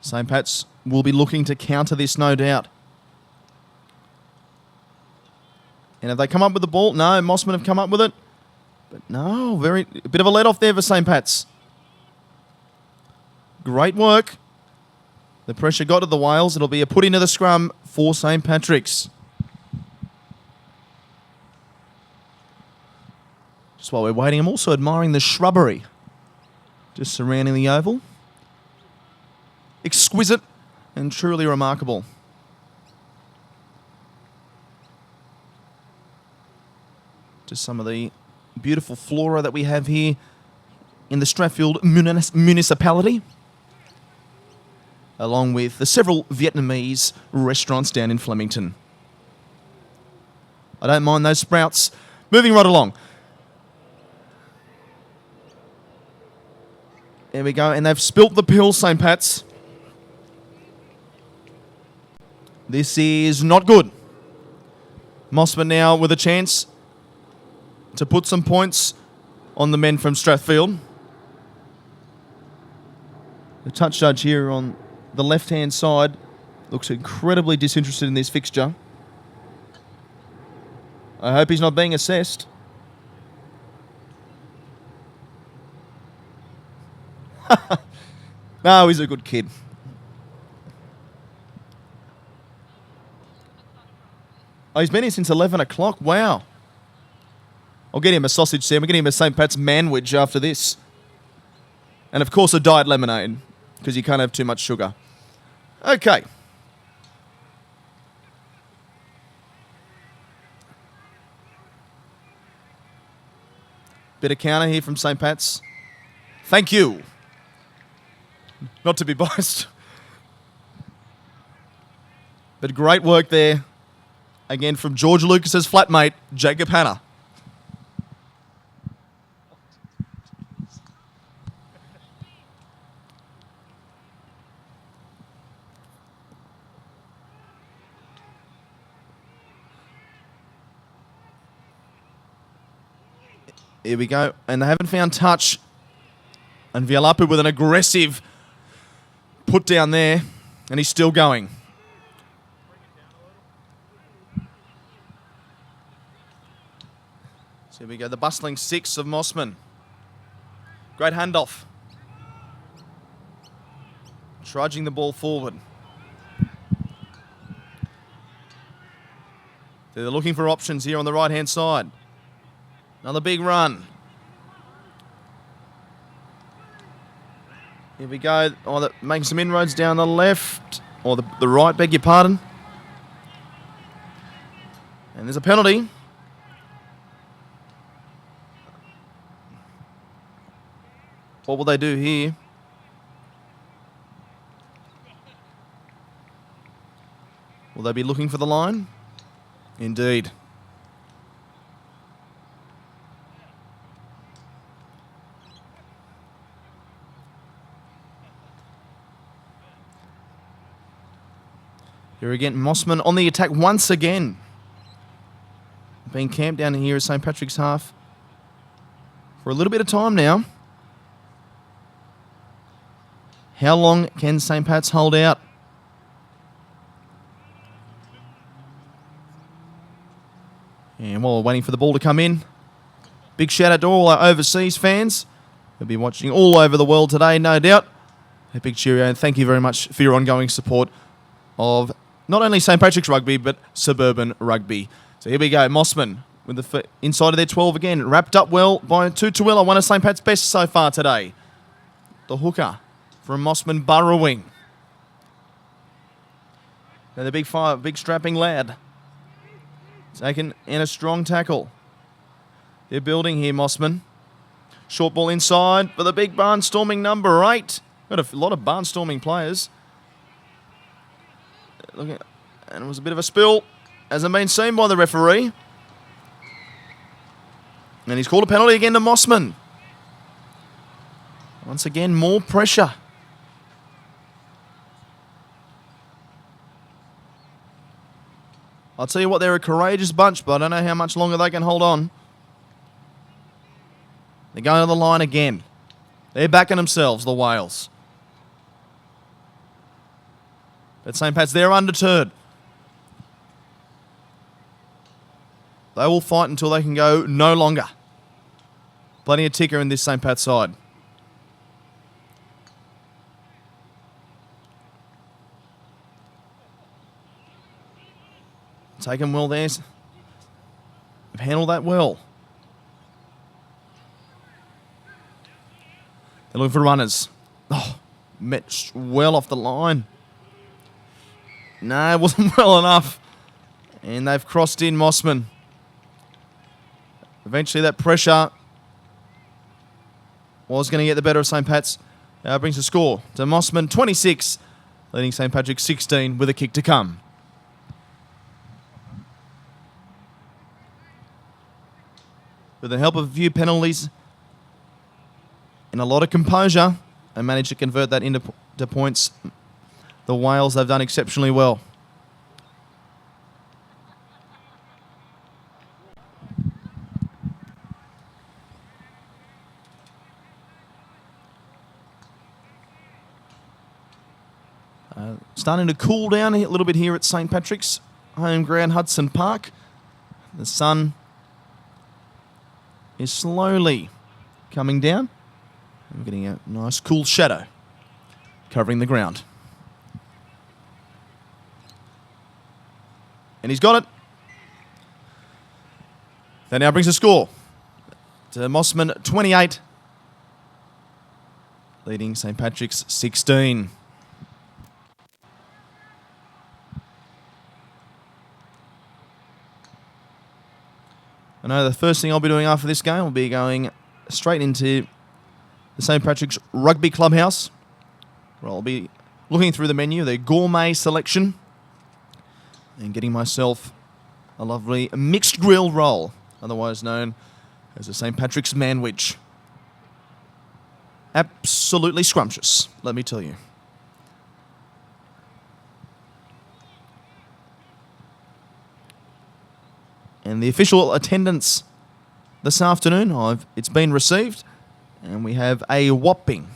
[SPEAKER 4] St. Pat's will be looking to counter this, no doubt. And have they come up with the ball? No, Mossman have come up with it. But no, a bit of a let-off there for St. Pat's. Great work. The pressure got to the Wales. It'll be a put into the scrum for St. Patrick's. Just while we're waiting, I'm also admiring the shrubbery just surrounding the oval. Exquisite and truly remarkable. Just some of the beautiful flora that we have here in the Strathfield municipality, along with the several Vietnamese restaurants down in Flemington. I don't mind those sprouts. Moving right along. There we go, and they've spilt the pill, St. Pat's. This is not good. Mossman now with a chance to put some points on the men from Strathfield. The touch judge here on the left-hand side looks incredibly disinterested in this fixture. I hope he's not being assessed. No, he's a good kid. Oh, he's been here since 11 o'clock. Wow. I'll get him a sausage sandwich. We'll get him a St. Pat's manwich after this. And, of course, a diet lemonade, because you can't have too much sugar. Okay. Bit of counter here from St. Pat's. Thank you. Not to be biased. But great work there. Again from George Lucas's flatmate, Jacob Hanna. Here we go. And they haven't found touch. And Vialapu with an aggressive put down there. And he's still going. So here we go. The bustling six of Mossman. Great handoff. Trudging the ball forward. They're looking for options here on the right-hand side. Another big run. Here we go. Oh, making some inroads down the left. Or the right, beg your pardon. And there's a penalty. What will they do here? Will they be looking for the line? Indeed. Here again, Mossman on the attack once again. Being camped down here at St. Patrick's half for a little bit of time now. How long can St. Pat's hold out? And while we're waiting for the ball to come in, big shout out to all our overseas fans. They'll be watching all over the world today, no doubt. A big cheerio and thank you very much for your ongoing support of not only St. Patrick's Rugby, but Suburban Rugby. So here we go, Mossman with the inside of their 12 again. Wrapped up well by Tutuila, one of St. Pat's best so far today. The hooker from Mossman burrowing. Now the big strapping lad. Taken in a strong tackle. They're building here, Mossman. Short ball inside for the big barnstorming number 8. Got a lot of barnstorming players. Look at, and it was a bit of a spill. Hasn't been seen by the referee. And he's called a penalty again to Mossman. Once again, more pressure. I'll tell you what, they're a courageous bunch, but I don't know how much longer they can hold on. They're going to the line again. They're backing themselves, the Wales. But St. Pat's, they're undeterred. They will fight until they can go no longer. Plenty of ticker in this St. Pat's side. Taken well there. They've handled that well. They're looking for runners. Oh, met well off the line. No, it wasn't well enough. And they've crossed in Mossman. Eventually that pressure was going to get the better of St. Pat's. Now brings the score to Mossman 26, leading St. Patrick's 16 with a kick to come. With the help of a few penalties and a lot of composure, they managed to convert that into points. The Whales have done exceptionally well. Starting to cool down a little bit here at St. Patrick's, home ground, Hudson Park. The sun is slowly coming down. We're getting a nice cool shadow covering the ground. And he's got it. That now brings a score to Mossman 28, leading St. Patrick's 16. I know the first thing I'll be doing after this game will be going straight into the St. Patrick's Rugby Clubhouse, where I'll be looking through the menu, the gourmet selection, and getting myself a lovely mixed grill roll, otherwise known as a St. Patrick's manwich. Absolutely scrumptious, let me tell you. And the official attendance this afternoon, it's been received, and we have a whopping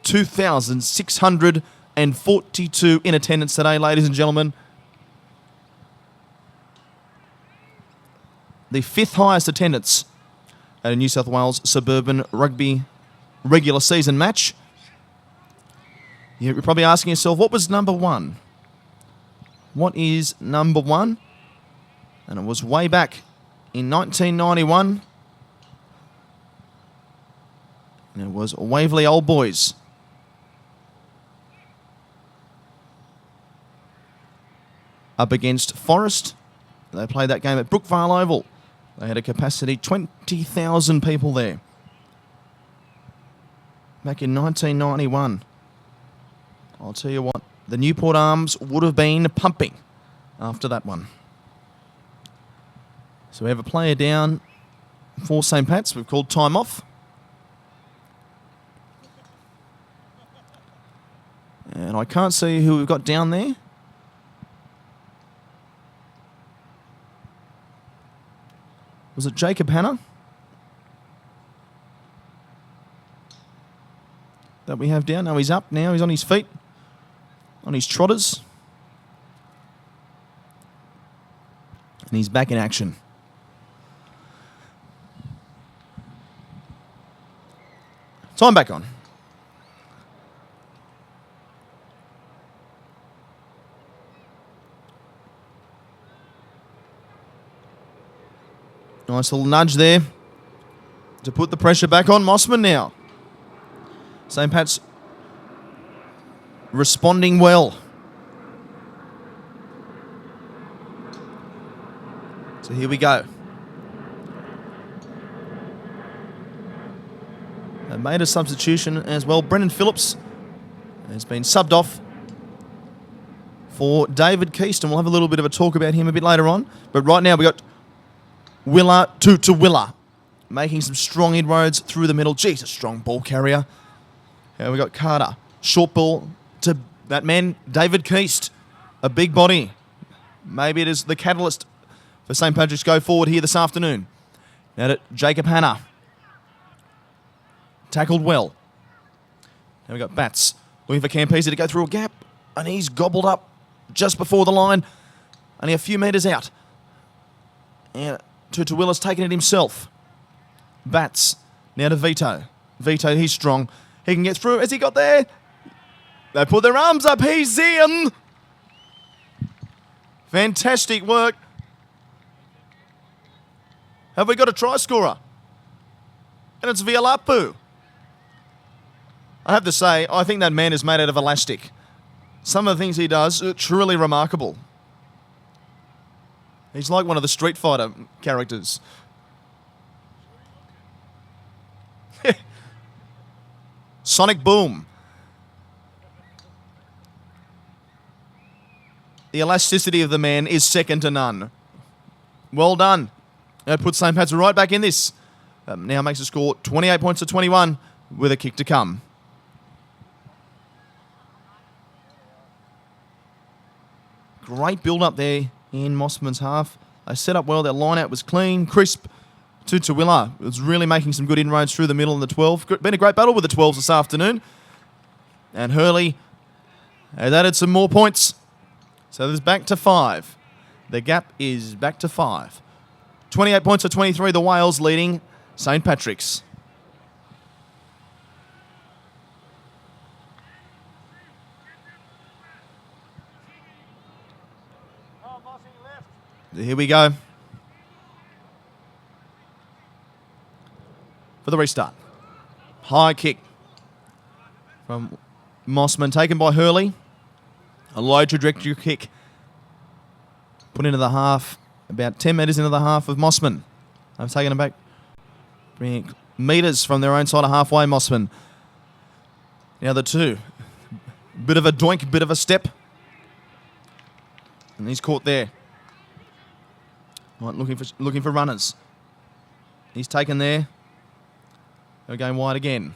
[SPEAKER 4] 2,642 in attendance today, ladies and gentlemen. The 5th highest attendance at a New South Wales Suburban Rugby regular season match. You're probably asking yourself, what was number one? What is number one? And it was way back in 1991. And it was Waverley Old Boys. Up against Forest. They played that game at Brookvale Oval. They had a capacity 20,000 people there. Back in 1991. I'll tell you what, the Newport Arms would have been pumping after that one. So we have a player down for St. Pat's. We've called time off. And I can't see who we've got down there. Was it Jacob Hanna that we have down? No, he's up now. He's on his feet, on his trotters. And he's back in action. Time back on. Nice little nudge there to put the pressure back on Mossman now. St. Pat's responding well. So here we go. They made a substitution as well. Brendan Phillips has been subbed off for David Keaston. We'll have a little bit of a talk about him a bit later on. But right now we got Willer to Willer, making some strong inroads through the middle. Jeez, a strong ball carrier. Here we got Carter. Short ball to that man, David Keast. A big body. Maybe it is the catalyst for St. Patrick's go forward here this afternoon. Now to Jacob Hanna. Tackled well. Now we got Bats looking for Campese to go through a gap. And he's gobbled up just before the line. Only a few metres out. And Tutuwilla's taken it himself. Bats. Now to Vito. Vito, he's strong. He can get through. Has he got there? They put their arms up. He's in. Fantastic work. Have we got a try scorer? And it's Vialapu. I have to say, I think that man is made out of elastic. Some of the things he does are truly remarkable. He's like one of the Street Fighter characters. Sonic Boom. The elasticity of the man is second to none. Well done. That puts St. Pat's right back in this. Now makes the score 28 points to 21 with a kick to come. Great build-up there in Mossman's half. They set up well. Their line-out was clean, crisp. To Tawilla. It was really making some good inroads through the middle in the 12. Been a great battle with the 12s this afternoon. And Hurley has added some more points. So there's back to 5. The gap is back to 5. 28 points to 23. The Wales leading St. Patrick's. Here we go. For the restart. High kick from Mossman, taken by Hurley. A low trajectory kick. Put into the half, about 10 metres into the half of Mossman. They've taken it back. Bringing metres from their own side of halfway, Mossman. Now the 2. Bit of a doink, bit of a step. And he's caught there. Right, looking for runners. He's taken there. They're going wide again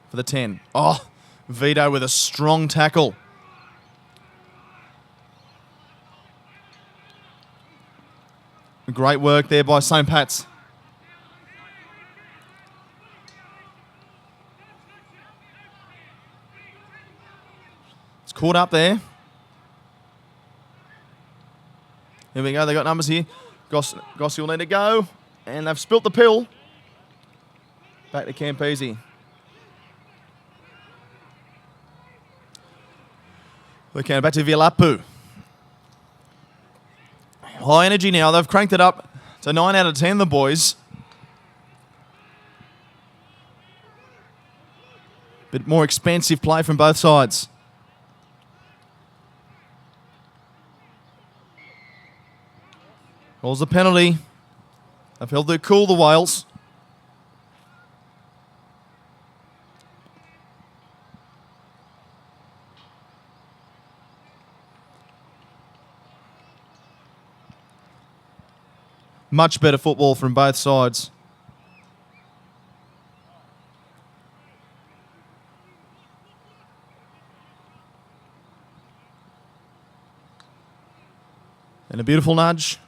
[SPEAKER 4] for the 10. Oh, Vito with a strong tackle. Great work there by St. Pat's. It's caught up there. Here we go. They got numbers here. Gossi will need to go. And they've spilt the pill. Back to Campese. Okay, back to Vialapu. High energy now. They've cranked it up to 9 out of 10, the boys. Bit more expansive play from both sides. Calls the penalty. They've held their cool, the Wales. Much better football from both sides. And a beautiful nudge.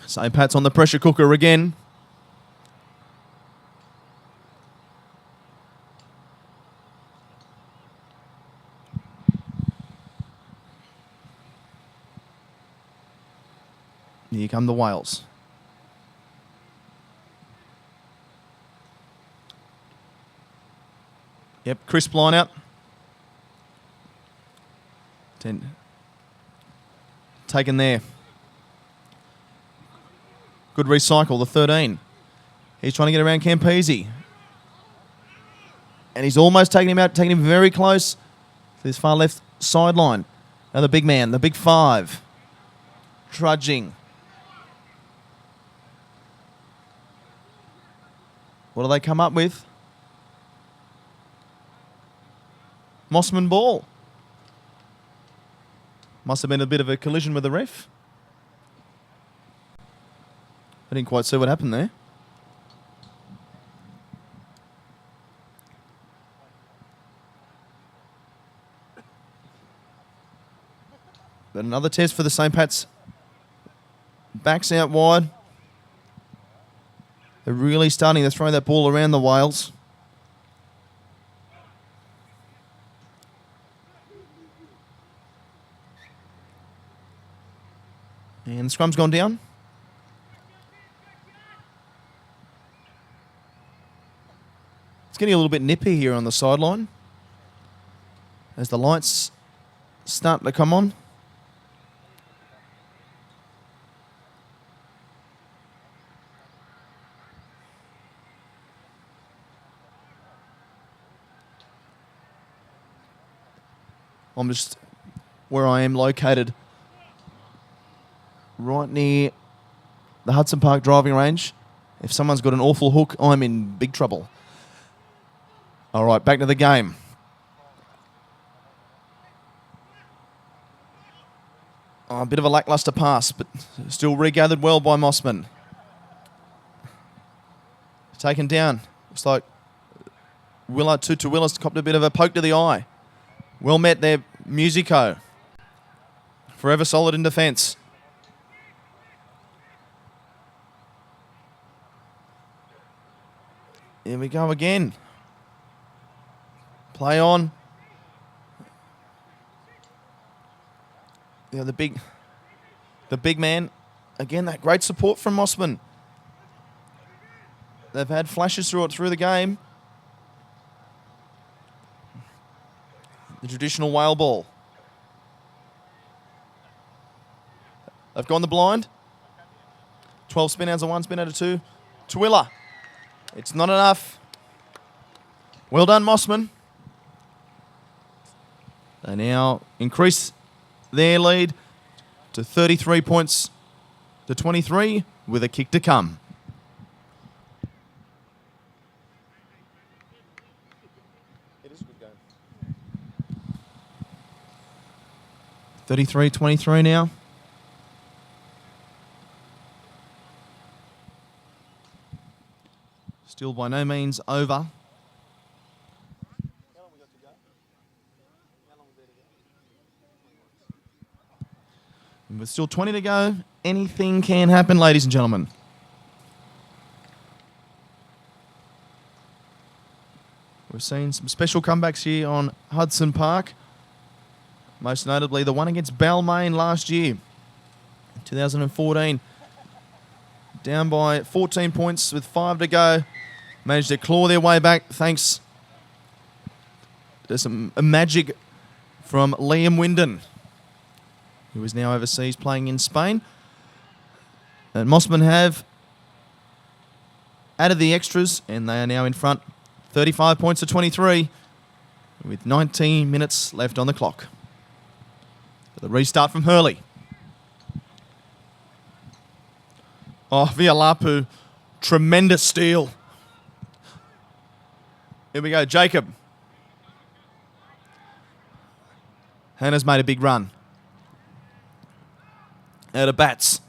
[SPEAKER 4] St. Pat's on the pressure cooker again. Here come the Wales. Yep, crisp line out. 10. Taken there. Good recycle, the 13. He's trying to get around Campese. And he's almost taking him out, taking him very close to this far left sideline. Now the big man, the big 5. Trudging. What do they come up with? Mossman ball. Must have been a bit of a collision with the ref. I didn't quite see what happened there. But another test for the St. Pat's. Backs out wide. They're really starting to throw that ball around the Wales. And the scrum's gone down. It's getting a little bit nippy here on the sideline as the lights start to come on. I'm just where I am located, right near the Hudson Park driving range. If someone's got an awful hook, I'm in big trouble. All right, back to the game. Oh, a bit of a lacklustre pass, but still regathered well by Mossman. Taken down. Looks like Willa, to Willis, copped a bit of a poke to the eye. Well met there, Musico. Forever solid in defence. Here we go again. Play on. Yeah, the big man. Again, that great support from Mossman. They've had flashes through the game. The traditional whale ball. They've gone the blind. 12 spin outs of 1, spin out of 2. Twilla. It's not enough. Well done, Mossman. They now increase their lead to 33 points to 23 with a kick to come. It is a good game. 33-23 now. Still by no means over. And with still 20 to go, anything can happen, ladies and gentlemen. We've seen some special comebacks here on Hudson Park. Most notably the one against Balmain last year, 2014. Down by 14 points with 5 to go. Managed to claw their way back thanks to some magic from Liam Wyndon, who is now overseas playing in Spain. And Mossman have added the extras, and they are now in front, 35 points to 23, with 19 minutes left on the clock. The restart from Hurley. Oh, Vialapu, tremendous steal. Here we go, Jacob. Hannah's made a big run. Out of Bats.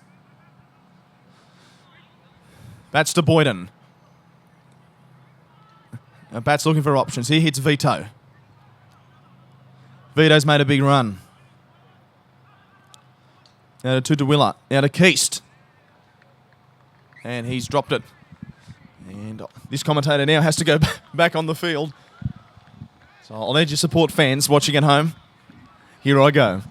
[SPEAKER 4] Bats to Boyden. Now Bats looking for options. He hits Vito. Vito's made a big run. Now to Tutawilla. Now to Keast. And he's dropped it. And this commentator now has to go back on the field. So I'll need your support, fans watching at home. Here I go.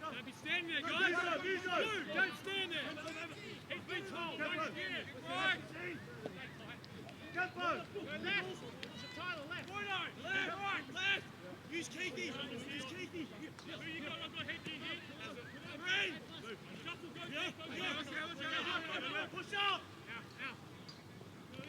[SPEAKER 1] Don't be standing there, guys. Don't stand there. He's been told. Don't stand there. Right. Go left. Tyler, left. Left. Right. Left. Use Keithy. Who you got? I've got Heathy here. Green. Shuffle. Go. Push up. Now. Go.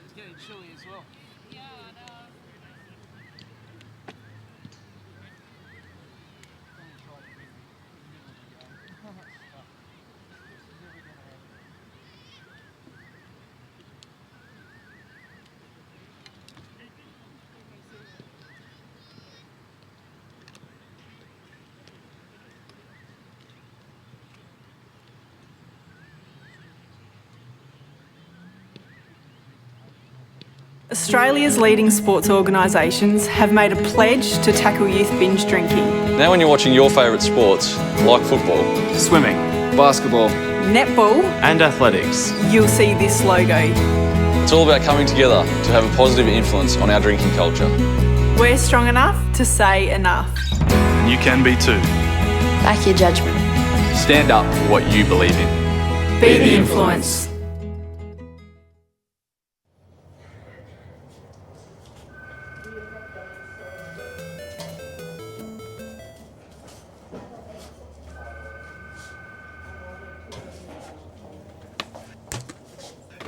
[SPEAKER 6] It's getting chilly as well.
[SPEAKER 5] Yeah, I know.
[SPEAKER 7] Australia's leading sports organisations have made a pledge to tackle youth binge drinking.
[SPEAKER 8] Now when you're watching your favourite sports, like football,
[SPEAKER 6] Swimming, basketball,
[SPEAKER 7] Netball,
[SPEAKER 6] and athletics.
[SPEAKER 7] you'll see this logo.
[SPEAKER 8] it's all about coming together to have a positive influence on our drinking culture.
[SPEAKER 7] We're strong enough to say enough.
[SPEAKER 6] And you can be too.
[SPEAKER 9] Back your judgment.
[SPEAKER 6] Stand up for what you believe in.
[SPEAKER 7] Be the influence.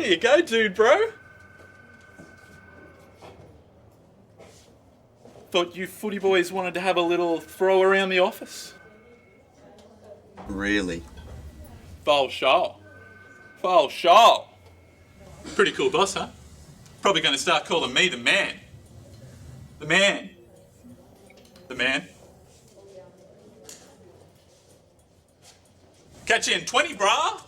[SPEAKER 3] Here you go, dude, bro. Thought you footy boys wanted to have a little throw around the office.
[SPEAKER 10] Really?
[SPEAKER 3] Foul shot. Pretty cool boss, huh? Probably going to start calling me the man. The man. Catch you in 20, brah.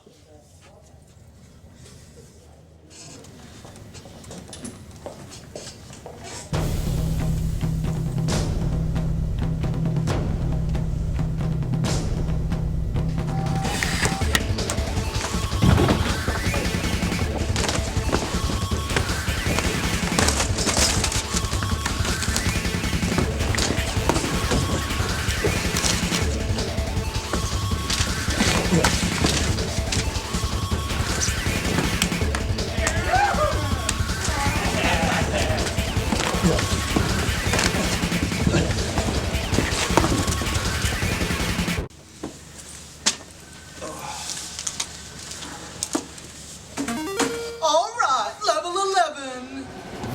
[SPEAKER 11] Alright, level 11.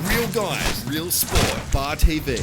[SPEAKER 12] Real guys, real sport, Bar TV.